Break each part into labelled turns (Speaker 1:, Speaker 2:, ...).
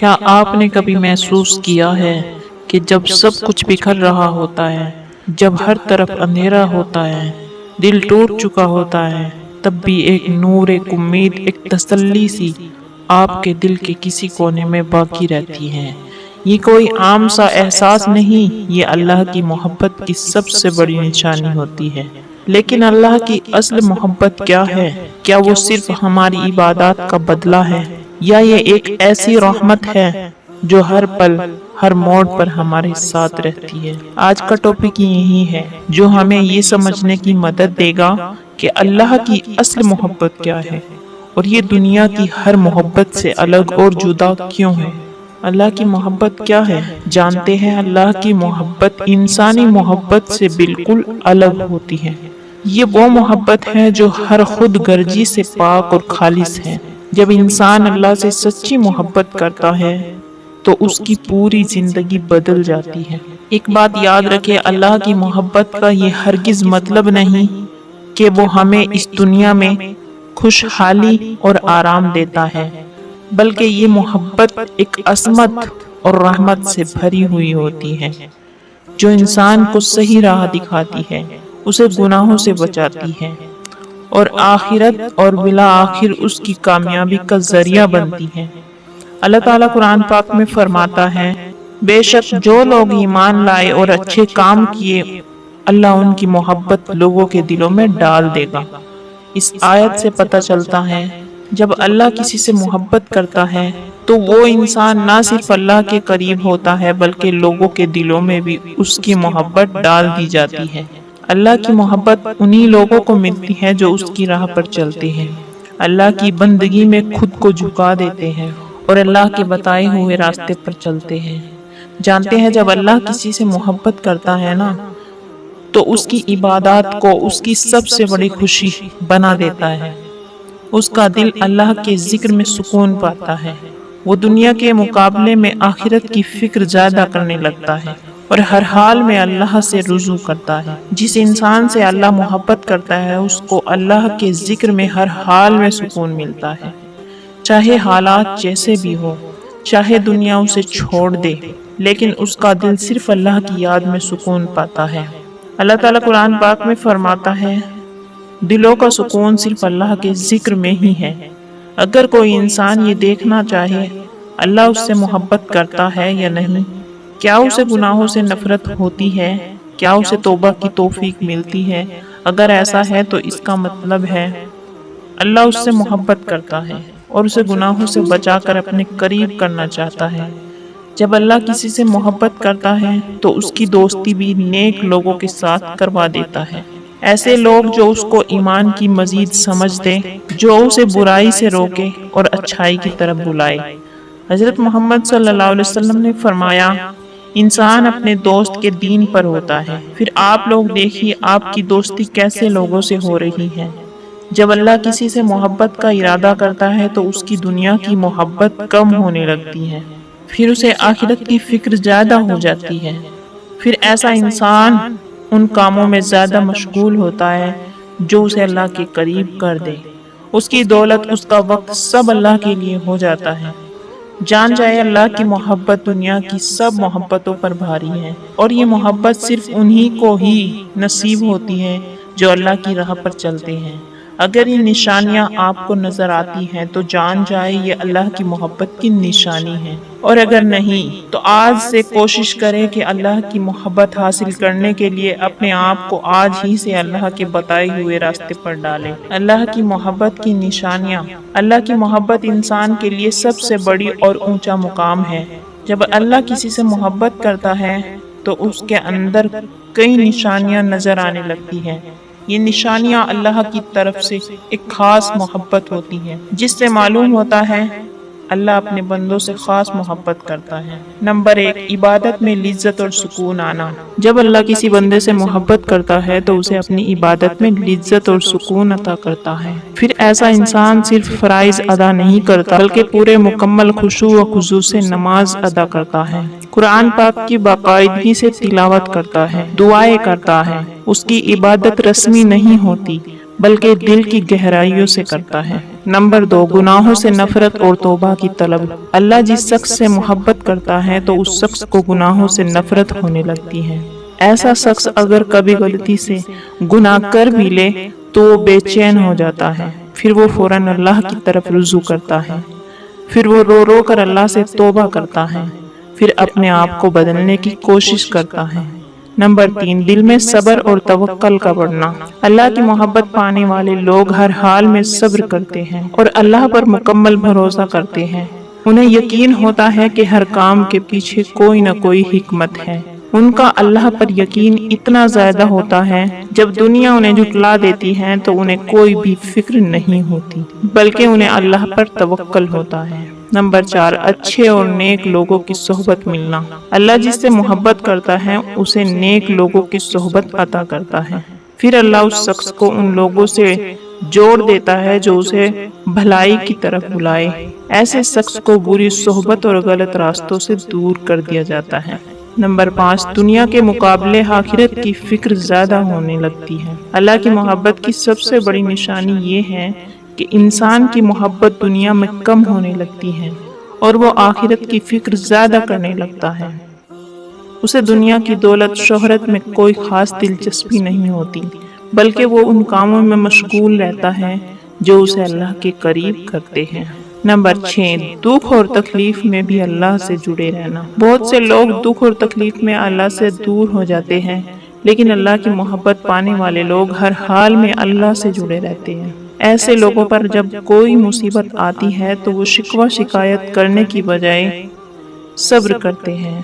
Speaker 1: کیا آپ نے کبھی محسوس کیا ہے کہ جب سب کچھ بکھر رہا ہوتا ہے، جب ہر طرف اندھیرا ہوتا ہے، دل ٹوٹ چکا ہوتا ہے، تب بھی ایک نور، ایک امید، ایک تسلی سی آپ کے دل کے کسی کونے میں باقی رہتی ہے؟ یہ کوئی عام سا احساس نہیں، یہ اللہ کی محبت کی سب سے بڑی نشانی ہوتی ہے۔ لیکن اللہ کی اصل محبت کیا ہے؟ کیا وہ صرف ہماری عبادات کا بدلہ ہے، یا یہ ایک ایسی رحمت ہے جو ہر پل، ہر موڑ پر ہمارے ساتھ رہتی ہے؟ آج کا ٹاپک یہی ہے جو ہمیں یہ سمجھنے کی مدد دے گا کہ اللہ کی اصل محبت کیا ہے، اور یہ دنیا کی ہر محبت سے الگ اور جدا کیوں ہے۔ اللہ کی محبت کیا ہے؟ جانتے ہیں، اللہ کی محبت انسانی محبت سے بالکل الگ ہوتی ہے۔ یہ وہ محبت ہے جو ہر خود غرضی سے پاک اور خالص ہے۔ جب انسان اللہ سے سچی محبت کرتا ہے تو اس کی پوری زندگی بدل جاتی ہے۔ ایک بات یاد رکھے، اللہ کی محبت کا یہ ہرگز مطلب نہیں کہ وہ ہمیں اس دنیا میں خوشحالی اور آرام دیتا ہے، بلکہ یہ محبت ایک عصمت اور رحمت سے بھری ہوئی ہوتی ہے، جو انسان کو صحیح راہ دکھاتی ہے، اسے گناہوں سے بچاتی ہے، اور آخرت اور بالآخر اس کی کامیابی کا ذریعہ بنتی ہے۔ اللہ تعالیٰ قرآن پاک میں فرماتا ہے، بے شک جو لوگ ایمان لائے اور اچھے کام کیے، اللہ ان کی محبت لوگوں کے دلوں میں ڈال دے گا۔ اس آیت سے پتہ چلتا ہے، جب اللہ کسی سے محبت کرتا ہے تو وہ انسان نہ صرف اللہ کے قریب ہوتا ہے بلکہ لوگوں کے دلوں میں بھی اس کی محبت ڈال دی جاتی ہے۔ اللہ کی محبت انہی لوگوں کو ملتی ہے جو اس کی راہ پر چلتے ہیں، اللہ کی بندگی میں خود کو جھکا دیتے ہیں اور اللہ کے بتائے ہوئے راستے پر چلتے ہیں۔ جانتے ہیں، جب اللہ کسی سے محبت کرتا ہے نا تو اس کی عبادات کو اس کی سب سے بڑی خوشی بنا دیتا ہے۔ اس کا دل اللہ کے ذکر میں سکون پاتا ہے، وہ دنیا کے مقابلے میں آخرت کی فکر زیادہ کرنے لگتا ہے اور ہر حال میں اللہ سے رجوع کرتا ہے۔ جس انسان سے اللہ محبت کرتا ہے اس کو اللہ کے ذکر میں ہر حال میں سکون ملتا ہے، چاہے حالات جیسے بھی ہو، چاہے دنیا اسے چھوڑ دے، لیکن اس کا دل صرف اللہ کی یاد میں سکون پاتا ہے۔ اللہ تعالیٰ قرآن پاک میں فرماتا ہے، دلوں کا سکون صرف اللہ کے ذکر میں ہی ہے۔ اگر کوئی انسان یہ دیکھنا چاہے اللہ اس سے محبت کرتا ہے یا نہیں، کیا اسے گناہوں سے نفرت ہوتی ہے، کیا اسے توبہ کی توفیق ملتی ہے، اگر ایسا ہے تو اس کا مطلب ہے اللہ اس سے محبت کرتا ہے اور اسے گناہوں سے بچا کر اپنے قریب کرنا چاہتا ہے۔ جب اللہ کسی سے محبت کرتا ہے تو اس کی دوستی بھی نیک لوگوں کے ساتھ کروا دیتا ہے، ایسے لوگ جو اس کو ایمان کی مزید سمجھ دے، جو اسے برائی سے روکے اور اچھائی کی طرف بلائے۔ حضرت محمد صلی اللہ علیہ وسلم نے فرمایا، انسان اپنے دوست کے دین پر ہوتا ہے۔ پھر آپ لوگ دیکھیے آپ کی دوستی کیسے لوگوں سے ہو رہی ہے۔ جب اللہ کسی سے محبت کا ارادہ کرتا ہے تو اس کی دنیا کی محبت کم ہونے لگتی ہے، پھر اسے آخرت کی فکر زیادہ ہو جاتی ہے۔ پھر ایسا انسان ان کاموں میں زیادہ مشغول ہوتا ہے جو اسے اللہ کے قریب کر دے۔ اس کی دولت، اس کا وقت سب اللہ کے لیے ہو جاتا ہے۔ جان جائے اللہ کی محبت دنیا کی سب محبتوں پر بھاری ہے، اور یہ محبت صرف انہی کو ہی نصیب ہوتی ہے جو اللہ کی راہ پر چلتے ہیں۔ اگر یہ نشانیاں آپ کو نظر آتی ہیں تو جان جائے یہ اللہ کی محبت کی نشانی ہے، اور اگر نہیں تو آج سے کوشش کریں کہ اللہ کی محبت حاصل کرنے کے لیے اپنے آپ کو آج ہی سے اللہ کے بتائے ہوئے راستے پر ڈالیں۔ اللہ کی محبت کی نشانیاں۔ اللہ کی محبت انسان کے لیے سب سے بڑی اور اونچا مقام ہے۔ جب اللہ کسی سے محبت کرتا ہے تو اس کے اندر کئی نشانیاں نظر آنے لگتی ہیں۔ یہ نشانیاں اللہ کی طرف سے ایک خاص محبت ہوتی ہے، جس سے معلوم ہوتا ہے اللہ اپنے بندوں سے خاص محبت کرتا ہے۔ نمبر 1، عبادت میں لذت اور سکون آنا۔ جب اللہ کسی بندے سے محبت کرتا ہے تو اسے اپنی عبادت میں لذت اور سکون عطا کرتا ہے۔ پھر ایسا انسان صرف فرائض ادا نہیں کرتا بلکہ پورے مکمل خشوع و خضوع سے نماز ادا کرتا ہے، قرآن پاک کی باقاعدگی سے تلاوت کرتا ہے، دعائیں کرتا ہے۔ اس کی عبادت رسمی نہیں ہوتی بلکہ دل کی گہرائیوں سے کرتا ہے۔ نمبر 2، گناہوں سے نفرت اور توبہ کی طلب۔ اللہ جس شخص سے محبت کرتا ہے تو اس شخص کو گناہوں سے نفرت ہونے لگتی ہے۔ ایسا شخص اگر کبھی غلطی سے گناہ کر بھی لے تو وہ بے چین ہو جاتا ہے، پھر وہ فوراً اللہ کی طرف رجوع کرتا ہے، پھر وہ رو رو کر اللہ سے توبہ کرتا ہے، پھر اپنے آپ کو بدلنے کی کوشش کرتا ہے۔ نمبر 3، دل میں صبر اور توکل کا بڑھنا۔ اللہ کی محبت پانے والے لوگ ہر حال میں صبر کرتے ہیں اور اللہ پر مکمل بھروسہ کرتے ہیں۔ انہیں یقین ہوتا ہے کہ ہر کام کے پیچھے کوئی نہ کوئی حکمت ہے۔ ان کا اللہ پر یقین اتنا زیادہ ہوتا ہے جب دنیا انہیں جھٹلا دیتی ہے تو انہیں کوئی بھی فکر نہیں ہوتی، بلکہ انہیں اللہ پر توکل ہوتا ہے۔ نمبر 4، اچھے اور نیک لوگوں کی صحبت ملنا۔ اللہ جس سے محبت کرتا ہے اسے نیک لوگوں کی صحبت عطا کرتا ہے، پھر اللہ اس شخص کو ان لوگوں سے جوڑ دیتا ہے جو اسے بھلائی کی طرف بلائے۔ ایسے شخص کو بری صحبت اور غلط راستوں سے دور کر دیا جاتا ہے۔ نمبر 5، دنیا کے مقابلے آخرت کی فکر زیادہ ہونے لگتی ہے۔ اللہ کی محبت کی سب سے بڑی نشانی یہ ہے کہ انسان کی محبت دنیا میں کم ہونے لگتی ہے اور وہ آخرت کی فکر زیادہ کرنے لگتا ہے۔ اسے دنیا کی دولت شہرت میں کوئی خاص دلچسپی نہیں ہوتی، بلکہ وہ ان کاموں میں مشغول رہتا ہے جو اسے اللہ کے قریب کرتے ہیں۔ نمبر 6، دکھ اور تکلیف میں بھی اللہ سے جڑے رہنا۔ بہت سے لوگ دکھ اور تکلیف میں اللہ سے دور ہو جاتے ہیں، لیکن اللہ کی محبت پانے والے لوگ ہر حال میں اللہ سے جڑے رہتے ہیں۔ ایسے لوگوں پر جب کوئی مصیبت آتی ہے تو وہ شکوہ شکایت کرنے کی بجائے صبر کرتے ہیں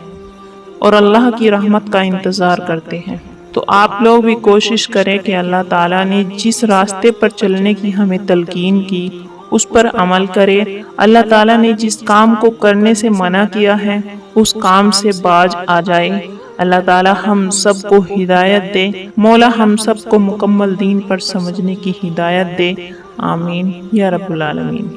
Speaker 1: اور اللہ کی رحمت کا انتظار کرتے ہیں۔ تو آپ لوگ بھی کوشش کریں کہ اللہ تعالیٰ نے جس راستے پر چلنے کی ہمیں تلقین کی اس پر عمل کرے۔ اللہ تعالیٰ نے جس کام کو کرنے سے منع کیا ہے اس کام سے باز آ جائے۔ اللہ تعالیٰ ہم سب کو ہدایت دے۔ مولا ہم سب کو مکمل دین پر سمجھنے کی ہدایت دے۔ آمین یا رب العالمین۔